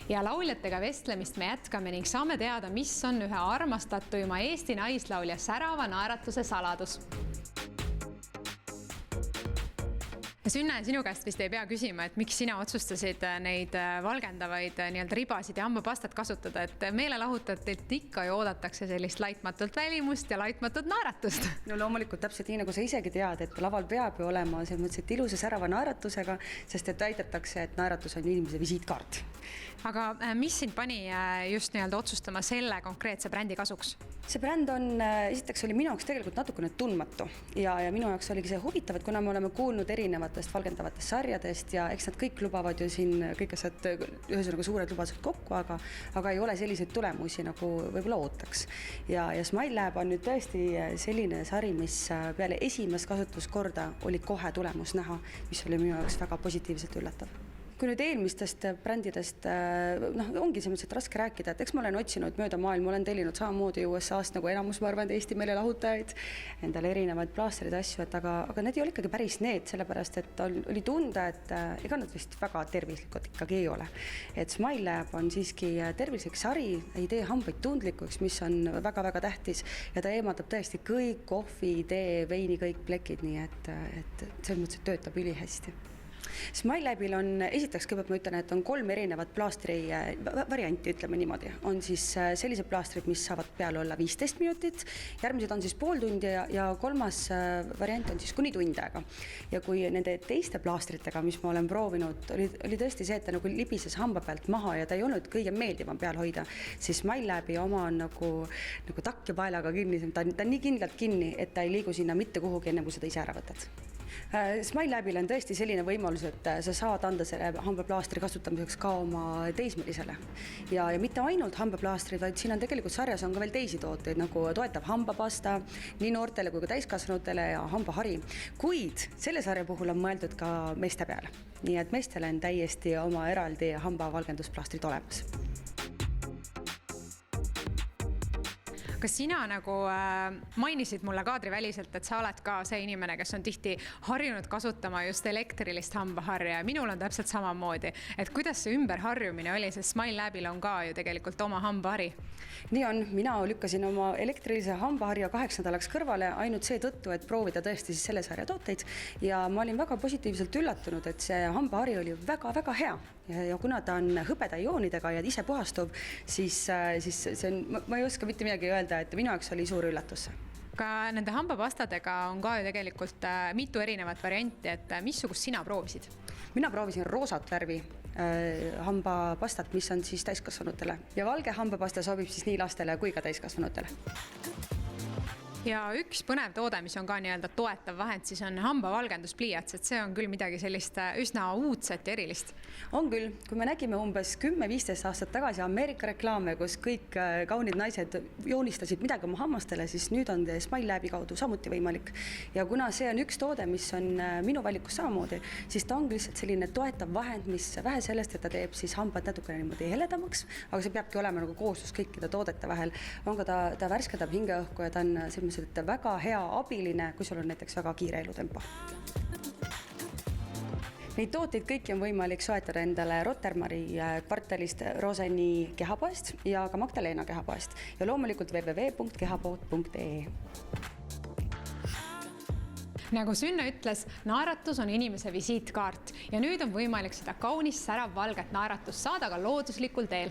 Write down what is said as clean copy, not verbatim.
ja lauljatega vestlemist me jätkame ning saame teada, mis on ühe armastatuima Eesti naislaulja särava naeratuse saladus. Sünne, sinu käest vist ei pea küsima, et miks sina otsustasid neid valgendavaid nii-öelda ribasid ja hambapastat kasutada, et meelelahutatilt ikka ju oodatakse sellist laitmatult välimust ja laitmatut naeratust. No loomulikult täpselt nii, nagu sa isegi tead, et laval peab ju olema selles mõttes, et ilusa särava naeratusega, sest et väidetakse, et naeratus on inimese visiitkaart. Aga mis sind pani just nii-öelda otsustama selle konkreetse brändi kasuks? See bränd on, esiteks oli minu jaoks tegelikult natukene tundmatu ja minu jaoks oligi see huvitav, et kuna me oleme kuulnud erinevatest valgendavatest sarjadest ja eks nad kõik lubavad ju siin kõik asjad ühesõnaga suured lubadused kokku, aga ei ole selliseid tulemusi, nagu võib-olla ootaks. Ja Smile Lab on nüüd tõesti selline sari, mis peale esimest kasutuskorda oli kohe tulemus näha, mis oli minu jaoks väga positiivselt üllatav. Kui nüüd eelmistest brändidest, ongi selles mõttes, et raske rääkida, et eks ma olen otsinud mööda maailma, olen tellinud samamoodi USA-st nagu enamus, ma arvan, Eesti meelelahutajaid, endale erinevaid plaastreid asju, aga need ei ole ikkagi päris need, sellepärast, et oli tunda, et ega nad vist väga tervislikud ikkagi ei ole. Et Smile Lab on siiski tervislik sari, ei tee hambaid tundlikuks, mis on väga-väga tähtis ja ta eemaldab tõesti kõik kohvi, tee, veini, kõik plekid, nii et selles mõttes, et töötab ülihästi. Smile Labil on, esiteks kõigepealt ma ütlen, et on 3 erinevat plaastri varianti, ütleme niimoodi. On siis sellised plaastrid, mis saavad peale olla 15 minutit, järgmised on siis pool tundi ja kolmas variant on siis kuni tund aega. Ja kui nende teiste plaastritega, mis ma olen proovinud, oli tõesti see, et ta nagu libises hamba pealt maha ja ta ei olnud kõige meeldivam peal hoida, siis Smile Labi oma on nagu takk ja paelaga kinni, ta on nii kindlalt kinni, et ta ei liigu sinna mitte kuhugi enne, kui seda ise ära võtad. Smile Labil on tõesti selline võimalus, et sa saad anda selle hambaplaastri kasutamiseks ka oma teismelisele. Ja mitte ainult hambaplaastrid, vaid siin on tegelikult sarjas on ka veel teisi tooteid, nagu toetav hambapasta nii noortele kui ka täiskasvanutele ja hambahari. Kuid selle sarja puhul on mõeldud ka meeste peale. Nii et meestele on täiesti oma eraldi hambavalgendusplaastrid olemas. Kas sina nagu mainisid mulle kaadriväliselt, et sa oled ka see inimene, kes on tihti harjunud kasutama just elektrilist hambaharja ja minul on täpselt samamoodi, et kuidas see ümberharjumine oli, sest Smile Labil on ka ju tegelikult oma hambahari? Nii on, mina lükkasin oma elektrilise hambaharja 8 nädalaks kõrvale ainult see tõttu, et proovida tõesti siis selle sarja tooteid ja ma olin väga positiivselt üllatunud, et see hambahari oli väga-väga hea ja kuna ta on hõbeda ioonidega ja ise puhastuv, siis see on, ma ei oska mitte midagi öelda, et minu jaoks oli suur üllatus. Ka nende hambapastadega on ka ju tegelikult mitu erinevat varianti, et missugust sina proovisid? Mina proovisin roosat värvi hambapastat, mis on siis täiskasvanutele ja valge hambapasta sobib siis nii lastele kui ka täiskasvanutele. Ja üks põnev toode, mis on ka nii-öelda toetav vahend, siis on hambavalgenduspliiats, et see on küll midagi sellist üsna uudset ja erilist. On küll, kui me nägime umbes 10-15 aastat tagasi Ameerika reklaame, kus kõik kaunid naised joonistasid midagi oma hammastele, siis nüüd on Smile Labi kaudu samuti võimalik. Ja kuna see on üks toode, mis on minu valikus samamoodi, siis ta on lihtsalt selline toetav vahend, mis vähe sellest, et ta teeb siis hambad natukene niimoodi heledamaks, aga see peabki olema nagu kooslus kõikide toodete vahel. On ka ta värskendab hingeõhku ja ta on et väga hea abiline, kui sul on näiteks väga kiire elutempo. Neid tooteid kõiki on võimalik soetada endale Rotermari kvartalist Roseni kehapoest ja ka Magdalena kehapoest ja loomulikult www.kehapood.ee. Nagu Sünne ütles, naeratus on inimese visiitkaart ja nüüd on võimalik seda kaunist särav valget naeratust saada ka looduslikul teel.